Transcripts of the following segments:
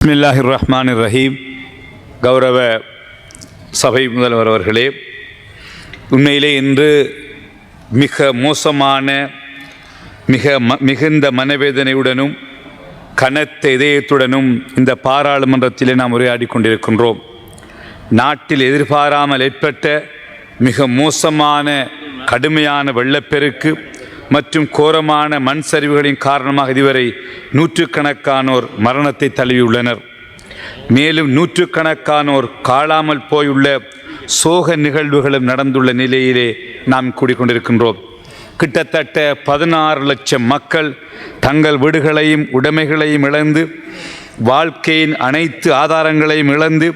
பிஸ்மில்லாஹிர் ரஹ்மானிர் ரஹீம். கௌரவ சபை முதல்வர் அவர்களே, உண்மையிலே இன்று மிக மோசமான மிகுந்த மனவேதனையுடனும் கனத்த இதயத்துடனும் இந்த பாராளுமன்றத்திலே நாம் உரையாடி கொண்டிருக்கின்றோம். நாட்டில் எதிர்பாராமல் ஏற்பட்ட மிக மோசமான கடுமையான வெள்ளப்பெருக்கு மற்றும் கோரமான மண் சரிவுகளின் காரணமாக இதுவரை நூற்றுக்கணக்கானோர் மரணத்தை தழுவியுள்ளனர். மேலும் நூற்றுக்கணக்கானோர் காணாமல் போயுள்ள சோக நிகழ்வுகளும் நடந்துள்ள நிலையிலே நாம் கூடிக்கொண்டிருக்கின்றோம். கிட்டத்தட்ட 16 லட்சம் மக்கள் தங்கள் வீடுகளையும் உடைமைகளையும் இழந்து, வாழ்க்கையின் அனைத்து ஆதாரங்களையும் இழந்து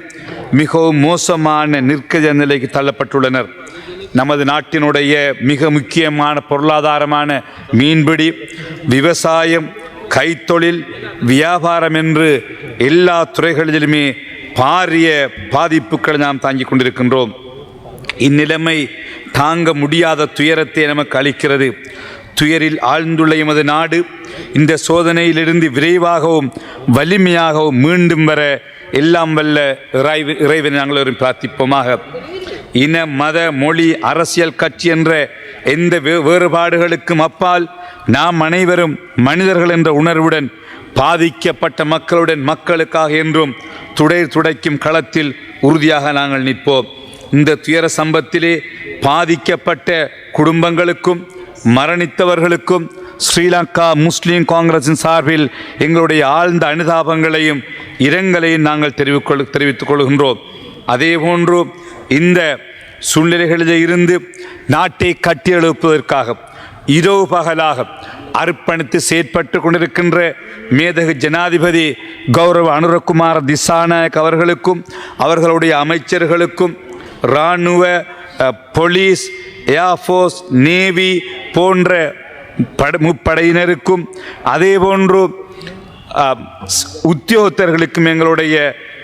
மிகவும் மோசமான நிற்கதிய நிலைக்கு தள்ளப்பட்டுள்ளனர். நமது நாட்டினுடைய மிக முக்கியமான பொருளாதாரமான மீன்பிடி, விவசாயம், கைத்தொழில், வியாபாரம் என்று எல்லா துறைகளிலுமே பாரிய பாதிப்புகளை நாம் தாங்கிக் கொண்டிருக்கின்றோம். இந்நிலைமை தாங்க முடியாத துயரத்தை நமக்கு அளிக்கிறது. துயரில் ஆழ்ந்துள்ள எமது நாடு இந்த சோதனையிலிருந்து விரைவாகவும் வலிமையாகவும் மீண்டும் வர எல்லாம் வல்ல இறைவனை நாங்கள் பிரார்த்திப்போமாக. இன, மத, மொழி, அரசியல் கட்சி என்ற எந்த வேறுபாடுகளுக்கும் அப்பால் நாம் அனைவரும் மனிதர்கள் என்ற உணர்வுடன் பாதிக்கப்பட்ட மக்களுடன் மக்களுக்காக என்றும் துடைக்கும் களத்தில் உறுதியாக நாங்கள் நிற்போம். இந்த துயர சம்பத்திலே பாதிக்கப்பட்ட குடும்பங்களுக்கும் மரணித்தவர்களுக்கும் ஸ்ரீலங்கா முஸ்லீம் காங்கிரஸின் சார்பில் எங்களுடைய ஆழ்ந்த அனுதாபங்களையும் இரங்கலையும் நாங்கள் தெரிவித்துக் கொள்கின்றோம். அதேபோன்று இந்த சூழ்நிலைகளில் இருந்து நாட்டை கட்டியெழுப்பதற்காக இரவு பகலாக அர்ப்பணித்து செயற்பட்டு கொண்டிருக்கின்ற மேதகு ஜனாதிபதி கௌரவ அனுரகுமார திசாநாயக் அவர்களுக்கும் அவர்களுடைய அமைச்சர்களுக்கும் இராணுவ, போலீஸ், ஏர்ஃபோர்ஸ், நேவி போன்ற முப்படையினருக்கும் அதேபோன்று உத்தியோகத்தர்களுக்கும் எங்களுடைய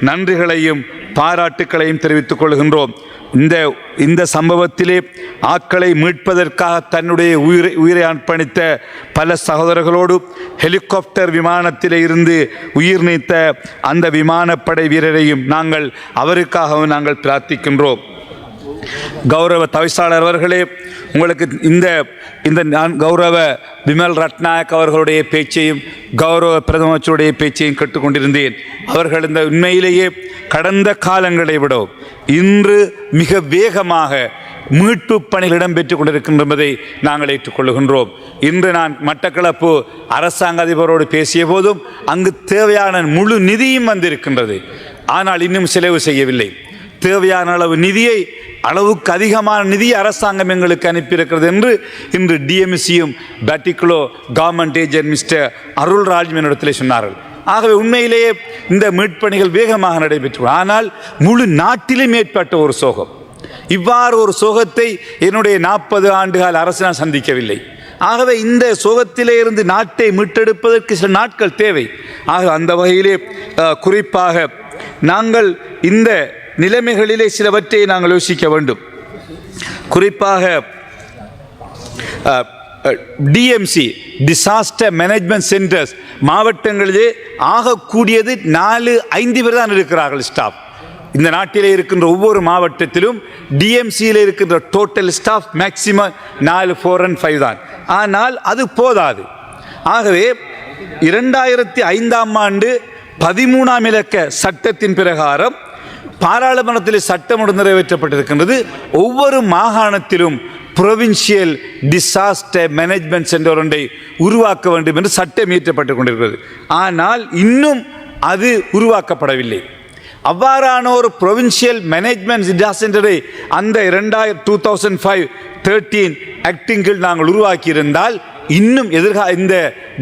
நன்றிகளையும் பாராட்டுக்களையும் தெரிவித்துக் கொள்கின்றோம். இந்த சம்பவத்திலே ஆட்களை மீட்பதற்காக தன்னுடைய உயிரை அர்ப்பணித்த பல சகோதரர்களோடு ஹெலிகாப்டர் விமானத்திலே இருந்து உயிர் நீத்த அந்த விமானப்படை வீரரையும் அவருக்காகவும் நாங்கள் பிரார்த்திக்கின்றோம். கௌரவ தவிசாளர் அவர்களே, உங்களுக்கு இந்த நான் கௌரவ விமல் ரட்நாயக் அவர்களுடைய பேச்சையும் கௌரவ பிரதமருடைய பேச்சையும் கேட்டுக்கொண்டிருந்தேன். அவர்கள் இந்த உண்மையிலேயே கடந்த காலங்களை விட இன்று மிக வேகமாக மீட்பு பணிகள் இடம்பெற்றுக் கொண்டிருக்கின்றதை நாங்கள் ஏற்றுக்கொள்கின்றோம். இன்று நான் மட்டக்களப்பு அரசாங்க அதிபரோடு பேசிய போதும் அங்கு தேவையான முழு நிதியும் வந்திருக்கின்றது. ஆனால் இன்னும் செலவு செய்யவில்லை. தேவையான அளவு நிதியை, அளவுக்கு அதிகமான நிதியை அரசாங்கம் எங்களுக்கு அனுப்பியிருக்கிறது என்று இன்று டிஎம்சியும் particular government agent mister Arulraj என்னிடத்தில் சொன்னார்கள். ஆகவே உண்மையிலேயே இந்த மீட்பணிகள் வேகமாக நடைபெற்று, ஆனால் முழு சிலும் ஏற்பட்ட ஒரு சோகம். இவ்வாறு ஒரு சோகத்தை என்னுடைய 40 ஆண்டுகால அரசு நான் சந்திக்கவில்லை. ஆகவே இந்த சோகத்திலே இருந்து நாட்டை மீட்டெடுப்பதற்கு சில நாட்கள் தேவை. ஆக அந்த வகையிலே குறிப்பாக நாங்கள் இந்த நிலைமைகளிலே சிலவற்றை நாங்கள் யோசிக்க வேண்டும். குறிப்பாக டிஎம்சி, டிசாஸ்டர் மேனேஜ்மெண்ட் சென்டர்ஸ் மாவட்டங்களிலே ஆகக்கூடியது 4-5 பேர் தான் இருக்கிறார்கள் ஸ்டாஃப். இந்த நாட்டிலே இருக்கின்ற ஒவ்வொரு மாவட்டத்திலும் டிஎம்சியில் இருக்கின்ற டோட்டல் ஸ்டாஃப் மேக்சிமம் 4, 4 and 5 தான். ஆனால் அது போதாது. ஆகவே 2005ஆம் ஆண்டு 13ஆம் இலக்க சட்டத்தின் பிரகாரம் பாராளுமன்றத்தில் சட்டம் நிறைவேற்றப்பட்டிருக்கின்றது. ஒவ்வொரு மாகாணத்திலும் புரோவின்சியல் டிசாஸ்டர் மேனேஜ்மெண்ட் சென்டர் ஒன்றை உருவாக்க வேண்டும் என்று சட்டம் இயற்றப்பட்டுக் கொண்டிருக்கிறது. ஆனால் இன்னும் அது உருவாக்கப்படவில்லை. அவ்வாறான ஒரு புரோவின்சியல் மேனேஜ்மெண்ட் டிசாஸ்டர் சென்டரை அந்த 2005-13 ஆக்டின் கீழ் நாங்கள் உருவாக்கியிருந்தால் இன்னும் இந்த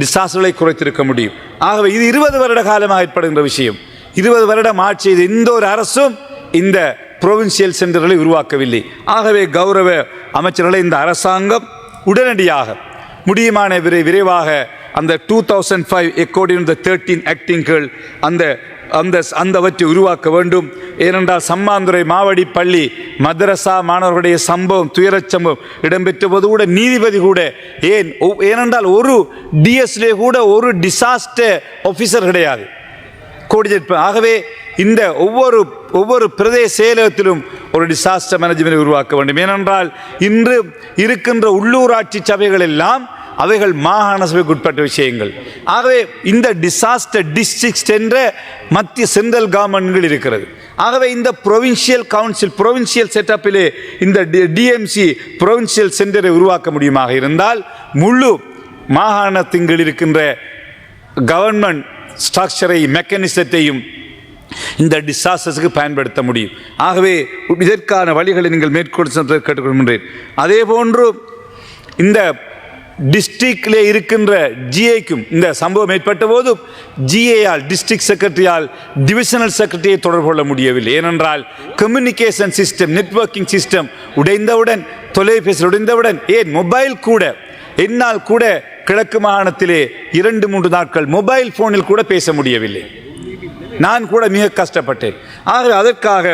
டிசாஸ்டர்களை குறைத்திருக்க முடியும். ஆகவே இது 20 வருட காலமாக ஏற்படுகின்ற விஷயம். 20 வருடம் ஆட்சி செய்த எந்த ஒரு அரசும் இந்த புரோவின்சியல் சென்டர்களை உருவாக்கவில்லை. ஆகவே கௌரவ அமைச்சர்களை இந்த அரசாங்கம் உடனடியாக முடியுமான விரைவாக அந்த 2005 according to the 13 ஆக்டின் கீழ் அந்தவற்றை உருவாக்க வேண்டும். ஏனென்றால் சம்மாந்துறை மாவடி பள்ளி மதரசா மாணவர்களுடைய சம்பவம், துயரச் சம்பவம் இடம்பெற்ற போது கூட நீதிபதி கூட ஏனென்றால் ஒரு டிஎஸ்லே கூட ஒரு டிசாஸ்டர் ஆஃபீஸர் கிடையாது. ஆகவே இந்த ஒவ்வொரு பிரதேச செயலகத்திலும் ஒரு டிசாஸ்டர் மேனேஜ்மெண்ட் உருவாக்க வேண்டும். ஏனென்றால் இன்று இருக்கின்ற உள்ளூராட்சி சபைகள் எல்லாம் அவைகள் மாகாண சபைக்கு உட்பட்ட விஷயங்கள். ஆகவே இந்த டிசாஸ்டர் டிஸ்ட்ரிக்ட் என்ற மத்திய சென்ட்ரல் கவர்மெண்ட்கள் இருக்கிறது. ஆகவே இந்த ப்ரொவின்சியல் கவுன்சில் ப்ரொவின்சியல் செட்டப்பிலே இந்த டிஎம்சி ப்ரொவின்சியல் சென்டரை உருவாக்க முடியுமாக இருந்தால் முழு மாகாணத்தின்கள் இருக்கின்ற கவர்மெண்ட் ஸ்ட்ரக்சரை மெக்கானிசத்தையும் இந்த டிசாஸ்டர்ஸுக்கு பயன்படுத்த முடியும். ஆகவே இதற்கான வழிகளை நீங்கள் மேற்கொண்டு சென்று கேட்டுக்கொள்கின்றேன். அதே போன்று இந்த டிஸ்ட்ரிக்டிலே இருக்கின்ற ஜிஏக்கும் இந்த சம்பவம் ஏற்பட்ட போது ஜிஏயால் டிஸ்ட்ரிக்ட் செக்ரட்டரியால் டிவிஷனல் செக்ரட்டரியை தொடர்பு கொள்ள முடியவில்லை. ஏனென்றால் கம்யூனிகேஷன் சிஸ்டம் நெட்வொர்க்கிங் சிஸ்டம் உடைந்தவுடன், தொலைபேசி உடைந்தவுடன், ஏன் மொபைல் கூட என்னால் கூட கிழக்கு மாகாணத்திலே 2-3 நாட்கள் மொபைல் போனில் கூட பேச முடியவில்லை. நான் கூட மிக கஷ்டப்பட்டேன். ஆகவே அதற்காக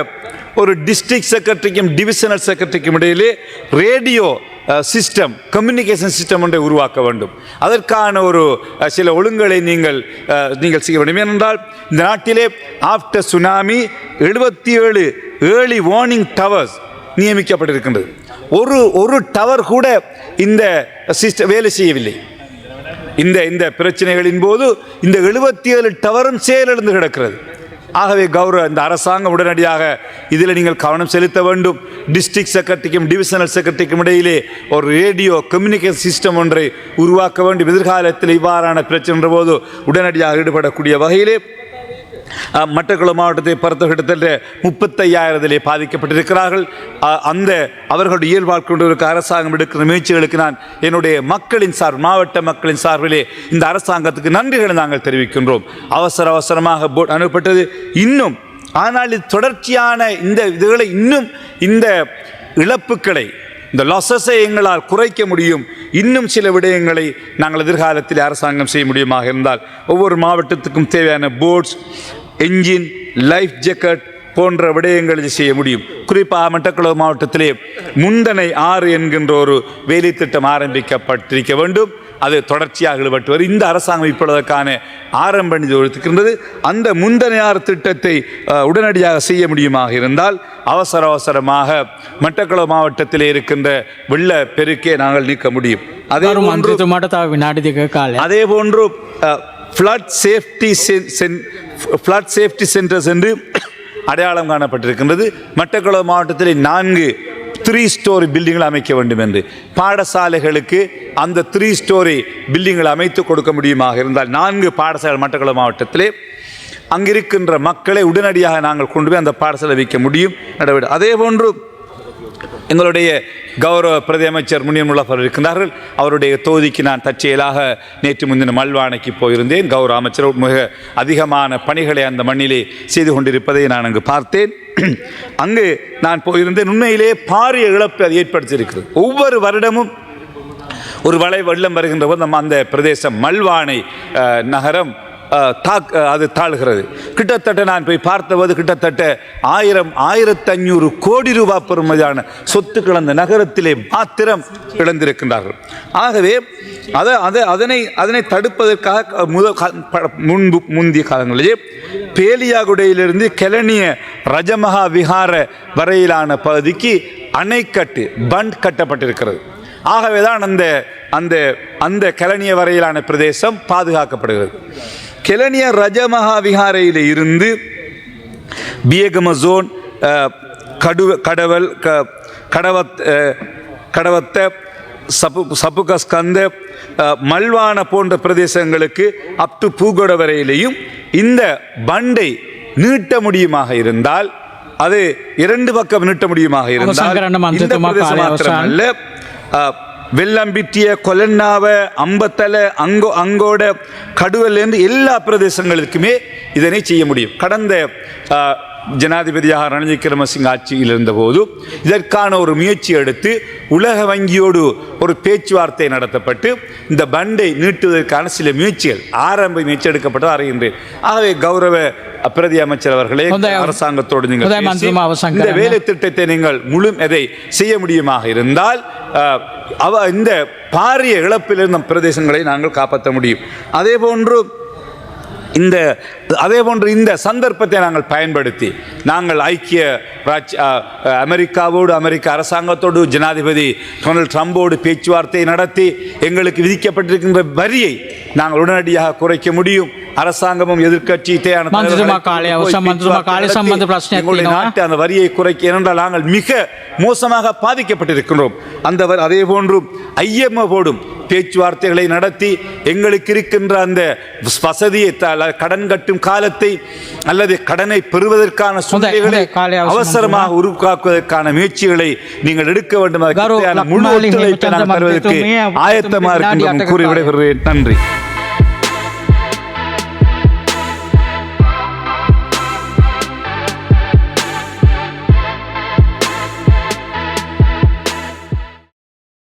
ஒரு டிஸ்ட்ரிக்ட் செக்ரட்டரிக்கும் டிவிஷனல் செக்ரட்டரிக்கும் இடையிலே ரேடியோ சிஸ்டம் கம்யூனிகேஷன் சிஸ்டம் ஒன்றை உருவாக்க வேண்டும். அதற்கான ஒரு சில ஒழுங்குகளை நீங்கள் செய்ய வேண்டும். ஏனென்றால் இந்த நாட்டிலே after tsunami 77 early warning towers நியமிக்கப்பட்டிருக்கின்றது. ஒரு டவர் கூட இந்த சிஸ்டம் வேலை செய்யவில்லை. இந்த பிரச்சனைகளின் போது இந்த 77 டவரும் செயலிழந்து கிடக்கிறது. ஆகவே இந்த அரசாங்கம் உடனடியாக இதில் நீங்கள் கவனம் செலுத்த வேண்டும். டிஸ்ட்ரிக்ட் செக்ரட்டரிக்கும் டிவிஷனல் செக்ரட்டரிக்கும் இடையிலே ஒரு ரேடியோ கம்யூனிகேஷன் சிஸ்டம் ஒன்றை உருவாக்க வேண்டும். எதிர்காலத்தில் இவ்வாறான பிரச்சனை போது உடனடியாக ஈடுபடக்கூடிய வகையிலே மட்டக்களப்பு மாவட்டத்தை பொறுத்த கிட்டத்தட்ட 35,000 பாதிக்கப்பட்டிருக்கிறார்கள். அவர்களுடைய இயல்பாழ்க்கை கொண்டிருக்க அரசாங்கம் எடுக்கிற முயற்சிகளுக்கு நான் என்னுடைய மாவட்ட மக்களின் சார்பிலே இந்த அரசாங்கத்துக்கு நன்றிகளை நாங்கள் தெரிவிக்கின்றோம். அவசரமாக போட் அனுப்பப்பட்டது இன்னும், ஆனால் இது தொடர்ச்சியான இந்த இழப்புகளை இந்த லாஸஸை எங்களால் குறைக்க முடியும். இன்னும் சில விடயங்களை நாங்கள் எதிர்காலத்தில் அரசாங்கம் செய்ய முடியுமாக இருந்தால் ஒவ்வொரு மாவட்டத்துக்கும் தேவையான போட்ஸ், என்ஜின், லைஃப் ஜாக்கெட் போன்ற விடயங்களை செய்ய முடியும். குறிப்பாக மட்டக்களப்பு மாவட்டத்திலே முந்தனை 6 என்கின்ற ஒரு வேலை திட்டம் ஆரம்பிக்கப்பட்டிருக்க வேண்டும். அது தொடர்ச்சியாக ஈடுபட்டு வரும். இந்த அரசாங்கம் இப்பொழுதுக்கான ஆரம்பம் கொடுத்திருக்கின்றது. அந்த முந்தனை 6 திட்டத்தை உடனடியாக செய்ய முடியுமாக இருந்தால் அவசரமாக மட்டக்களப்பு மாவட்டத்திலே இருக்கின்ற வெள்ள பெருக்கை நாங்கள் நீக்க முடியும். அதே போன்று ஃப்ளட் சேஃப்டி சென்டர்ஸ் என்று அடையாளம் காணப்பட்டிருக்கின்றது. மட்டக்களப்பு மாவட்டத்தில் 4 3 ஸ்டோரி பில்டிங்கள் அமைக்க வேண்டும் என்று பாடசாலைகளுக்கு அந்த 3 ஸ்டோரி பில்டிங்கள் அமைத்து கொடுக்க முடியுமாக இருந்தால் 4 பாடசாலை மட்டக்களப்பு மாவட்டத்திலே அங்கிருக்கின்ற மக்களை உடனடியாக நாங்கள் கொண்டு போய் அந்த பாடசாலை வைக்க முடியும் நடவடிக்கை. அதே போன்று எங்களுடைய கௌரவ பிரதி அமைச்சர் முனியன் முல்லஃபர் இருக்கின்றார்கள். அவருடைய தொகுதிக்கு நான் தற்செயலாக நேற்று முன்தின மல்வானைக்கு போயிருந்தேன். கௌரவ அமைச்சர் மிக அதிகமான பணிகளை அந்த மண்ணிலே செய்து கொண்டிருப்பதை நான் அங்கு பார்த்தேன். அங்கு நான் போயிருந்தேன். உண்மையிலே பாரிய இழப்பு அது ஏற்படுத்தியிருக்கிறது. ஒவ்வொரு வருடமும் ஒரு வெள்ளம் வருகின்ற போது நம்ம அந்த பிரதேசம் மல்வானை நகரம் அது தாழ்கிறது. கிட்டத்தட்ட நான் போய் பார்த்தபோது கிட்டத்தட்ட 1,500 கோடி ரூபாய் பெறுமதியான சொத்துக்கள் அந்த நகரத்திலே மாத்திரம் இழந்திருக்கின்றார்கள். ஆகவே அதனை தடுப்பதற்காக முந்தைய காலங்களிலே பேலியாகுடையிலிருந்து கெலனிய ரஜமகா விஹார வரையிலான பகுதிக்கு அணைக்கட்டு பண்ட் கட்டப்பட்டிருக்கிறது. ஆகவேதான் அந்த கெலனிய வரையிலான பிரதேசம் பாதுகாக்கப்படுகிறது. கெலனிய ரஜமகா விஹாரையில் இருந்து பியகம ஜோன், கடவத்த, சப்புகஸ்கந்த, மல்வான போன்ற பிரதேசங்களுக்கு அப் டு பூகோட வரையிலையும் இந்த பண்டை நீட்ட முடியுமாக இருந்தால், அது 2 பக்கம் நீட்ட முடியுமாக இருந்தால் மாத்திரமல்ல, வெள்ளம்பிட்டிய, கொலன்னாவ, அம்பத்தலை, அங்கோட, கடுவல் என்று எல்லா பிரதேசங்களுக்குமே இதனை செய்ய முடியும். கடந்த ஜனாதிபதியாக ரணில் விக்ரமசிங்க ஆட்சியில் இருந்தபோது இதற்கான ஒரு முயற்சி எடுத்து உலக வங்கியோடு ஒரு பேச்சுவார்த்தை நடத்தப்பட்டு இந்த பண்டை நீட்டுவதற்கான சில முயற்சிகள் முயற்சி எடுக்கப்பட்டு அறிகின்றேன். ஆகவே கௌரவ பிரதி அமைச்சர் அவர்களே, அரசாங்கத்தோடு நீங்கள் இந்த வேலை திட்டத்தை நீங்கள் எதை செய்ய முடியுமாக இருந்தால் இந்த பாரிய இழப்பிலிருந்த பிரதேசங்களை நாங்கள் காப்பாற்ற முடியும். அதே போன்று இந்த அதேபோன்று இந்த சந்தர்ப்பத்தை நாங்கள் பயன்படுத்தி நாங்கள் அமெரிக்க அரசாங்கத்தோடு ஜனாதிபதி டொனால்ட் ட்ரம்போடு பேச்சுவார்த்தை நடத்தி எங்களுக்கு விதிக்கப்பட்டிருக்கின்ற வரியை நாங்கள் உடனடியாக குறைக்க முடியும். அரசாங்கமும் எதிர்க்கட்சி நாட்டு அந்த வரியை குறைக்க, ஏனென்றால் நாங்கள் மிக மோசமாக பாதிக்கப்பட்டிருக்கின்றோம். அதே போன்று IMFோடும் பேச்சுவார்த்தைகளை நடத்தி எங்களுக்கு இருக்கின்ற அந்த வசதியை, கடன் கட்டும் காலத்தை அல்லது கடனை பெறுவதற்கான சூழ்நிலைகளை அவசரமாக உருவாக்குவதற்கான முயற்சிகளை நீங்கள் எடுக்க வேண்டும். முழு ஒத்துழைப்பை நான் தருவதற்கு ஆயத்தமாக இருக்கின்றோம் கூறி விடைபெறுகிறேன். நன்றி.